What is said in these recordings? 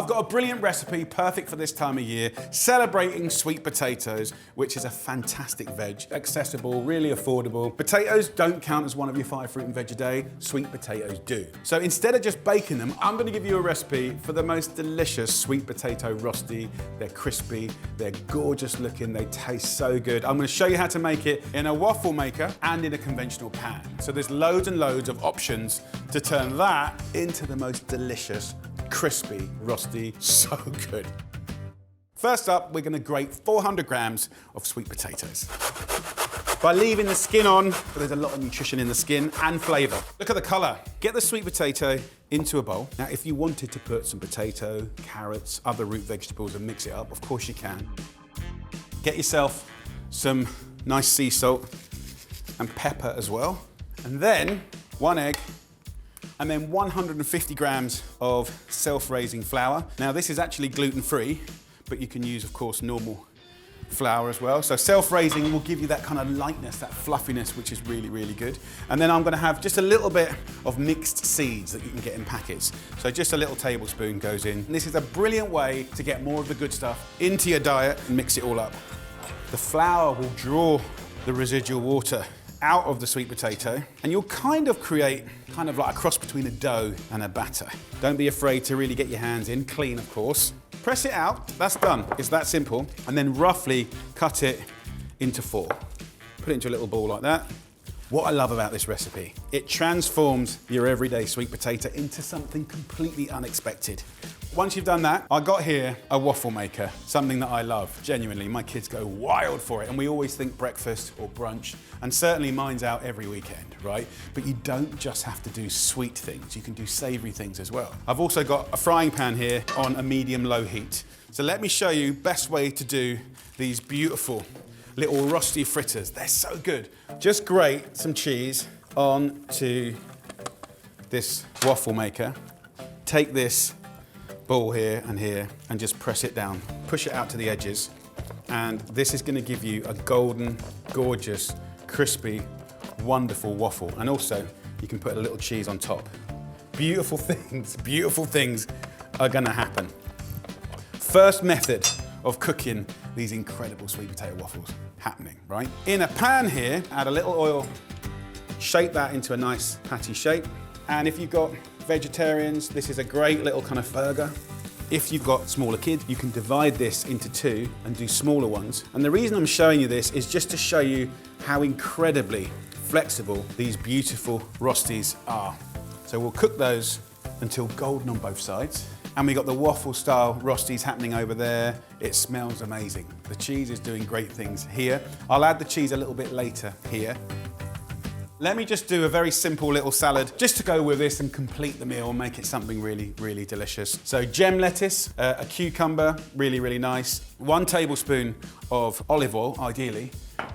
I've got a brilliant recipe, perfect for this time of year, celebrating sweet potatoes, which is a fantastic veg, accessible, really affordable. Potatoes don't count as one of your 5 fruit and veg a day, sweet potatoes do. So instead of just baking them, I'm gonna give you a recipe for the most delicious sweet potato rosti. They're crispy, they're gorgeous looking, they taste so good. I'm gonna show you how to make it in a waffle maker and in a conventional pan. So there's loads and loads of options to turn that into the most delicious, crispy rosti, so good. First up, we're gonna grate 400 grams of sweet potatoes. By leaving the skin on, there's a lot of nutrition in the skin and flavour. Look at the colour. Get the sweet potato into a bowl. Now, if you wanted to put some potato, carrots, other root vegetables and mix it up, of course you can. Get yourself some nice sea salt and pepper as well. And then 1 egg, and then 150 grams of self-raising flour. Now, this is actually gluten-free, but you can use, of course, normal flour as well. So self-raising will give you that kind of lightness, that fluffiness, which is really, really good. And then I'm gonna have just a little bit of mixed seeds that you can get in packets. So just a little tablespoon goes in. And this is a brilliant way to get more of the good stuff into your diet and mix it all up. The flour will draw the residual water out of the sweet potato, and you'll kind of create kind of like a cross between a dough and a batter. Don't be afraid to really get your hands in, clean of course. Press it out, that's done. It's that simple. And then roughly cut it into 4. Put it into a little ball like that. What I love about this recipe, it transforms your everyday sweet potato into something completely unexpected. Once you've done that, I got here a waffle maker, something that I love, genuinely. My kids go wild for it, and we always think breakfast or brunch, and certainly mine's out every weekend, right? But you don't just have to do sweet things, you can do savory things as well. I've also got a frying pan here on a medium-low heat. So let me show you best way to do these beautiful little Rosti fritters. They're so good. Just grate some cheese onto this waffle maker. Take this ball here and just press it down. Push it out to the edges. And this is gonna give you a golden, gorgeous, crispy, wonderful waffle. And also, you can put a little cheese on top. Beautiful things are gonna happen. First method of cooking these incredible sweet potato waffles happening, right? In a pan here, add a little oil, shape that into a nice patty shape. And if you've got vegetarians, this is a great little kind of burger. If you've got smaller kids, you can divide this into 2 and do smaller ones. And the reason I'm showing you this is just to show you how incredibly flexible these beautiful rostis are. So we'll cook those until golden on both sides. And we got the waffle style rostis happening over there. It smells amazing. The cheese is doing great things here. I'll add the cheese a little bit later here. Let me just do a very simple little salad just to go with this and complete the meal and make it something really, really delicious. So gem lettuce, a cucumber, really, really nice. 1 tablespoon of olive oil, ideally.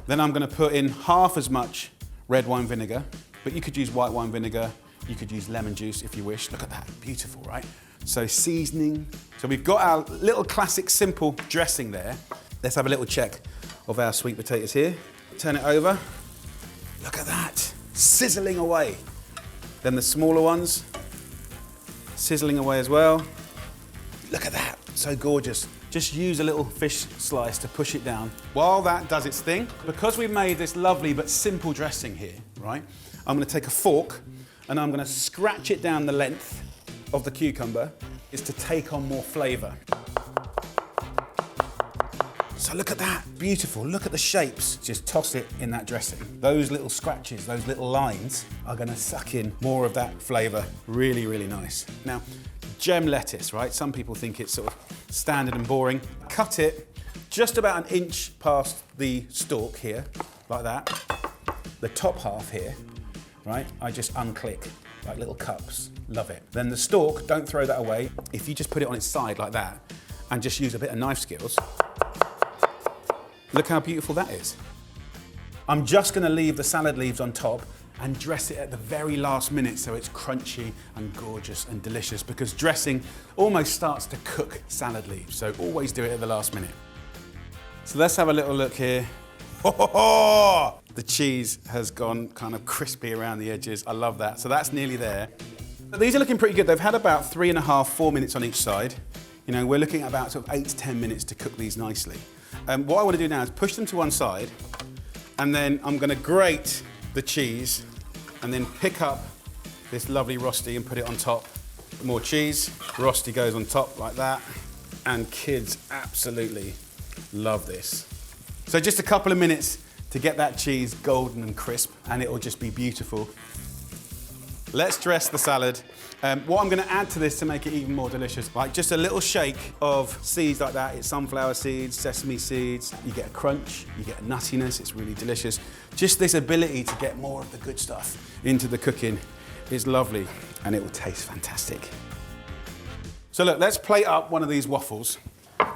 Then I'm gonna put in half as much red wine vinegar, but you could use white wine vinegar, you could use lemon juice if you wish. Look at that, beautiful, right? So seasoning. So we've got our little classic simple dressing there. Let's have a little check of our sweet potatoes here. Turn it over. Look at that, sizzling away. Then the smaller ones, sizzling away as well. Look at that, so gorgeous. Just use a little fish slice to push it down. While that does its thing, because we've made this lovely but simple dressing here, right? I'm gonna take a fork and I'm gonna scratch it down the length of the cucumber, is to take on more flavor. So look at that, beautiful, look at the shapes. Just toss it in that dressing. Those little scratches, those little lines are gonna suck in more of that flavor. Really, really nice. Now, gem lettuce, right? Some people think it's sort of standard and boring. Cut it just about 1 inch past the stalk here, like that. The top half here, right? I just unclick, like little cups. Love it. Then the stalk, don't throw that away. If you just put it on its side like that and just use a bit of knife skills, look how beautiful that is. I'm just gonna leave the salad leaves on top and dress it at the very last minute so it's crunchy and gorgeous and delicious, because dressing almost starts to cook salad leaves, so always do it at the last minute. So let's have a little look here. The cheese has gone kind of crispy around the edges. I love that. So that's nearly there. But these are looking pretty good. They've had about 3.5, 4 minutes on each side. You know, we're looking at about sort of 8 to 10 minutes to cook these nicely. What I want to do now is push them to one side, and then I'm going to grate the cheese and then pick up this lovely Rosti and put it on top. More cheese, Rosti goes on top like that, and kids absolutely love this. So just a couple of minutes to get that cheese golden and crisp, and it'll just be beautiful. Let's dress the salad. What I'm gonna add to this to make it even more delicious, like just a little shake of seeds like that. It's sunflower seeds, sesame seeds. You get a crunch, you get a nuttiness, it's really delicious. Just this ability to get more of the good stuff into the cooking is lovely, and it will taste fantastic. So look, let's plate up one of these waffles.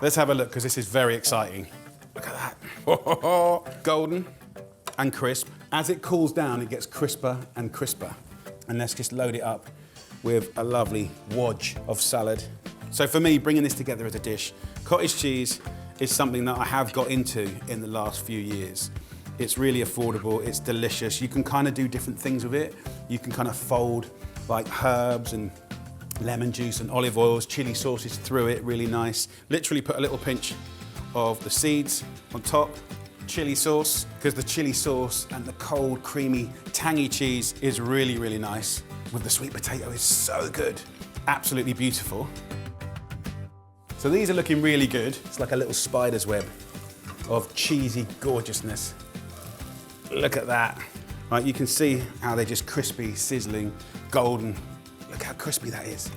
Let's have a look, because this is very exciting. Look at that. Golden and crisp. As it cools down, it gets crisper and crisper. And let's just load it up with a lovely wodge of salad. So for me, bringing this together as a dish, cottage cheese is something that I have got into in the last few years. It's really affordable, it's delicious. You can kind of do different things with it. You can kind of fold like herbs and lemon juice and olive oils, chili sauces through it, really nice. Literally put a little pinch of the seeds on top, chili sauce, because the chili sauce and the cold, creamy, tangy cheese is really, really nice. With the sweet potato, is so good. Absolutely beautiful. So these are looking really good. It's like a little spider's web of cheesy gorgeousness. Look at that. Right, you can see how they're just crispy, sizzling, golden. Look how crispy that is.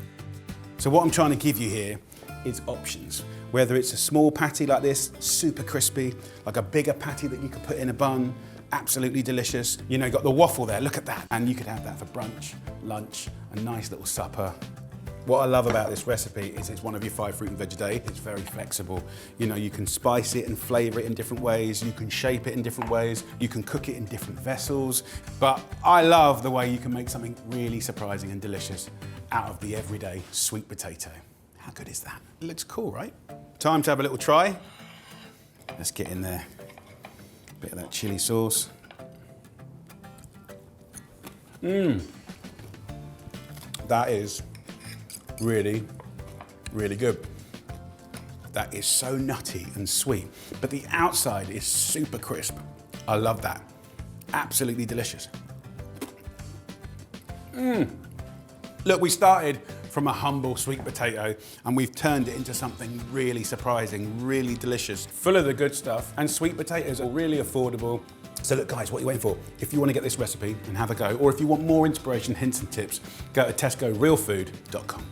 So what I'm trying to give you here is options. Whether it's a small patty like this, super crispy, like a bigger patty that you could put in a bun, absolutely delicious. You know, you got the waffle there, look at that. And you could have that for brunch, lunch, a nice little supper. What I love about this recipe is it's one of your 5 fruit and veg a day. It's very flexible. You know, you can spice it and flavor it in different ways. You can shape it in different ways. You can cook it in different vessels. But I love the way you can make something really surprising and delicious out of the everyday sweet potato. How good is that? It looks cool, right? Time to have a little try. Let's get in there. Bit of that chili sauce. That is really, really good. That is so nutty and sweet, but the outside is super crisp. I love that. Absolutely delicious. Look, we started from a humble sweet potato and we've turned it into something really surprising, really delicious, full of the good stuff, and sweet potatoes are really affordable. So look guys, what are you waiting for? If you want to get this recipe and have a go, or if you want more inspiration, hints and tips, go to tescorealfood.com.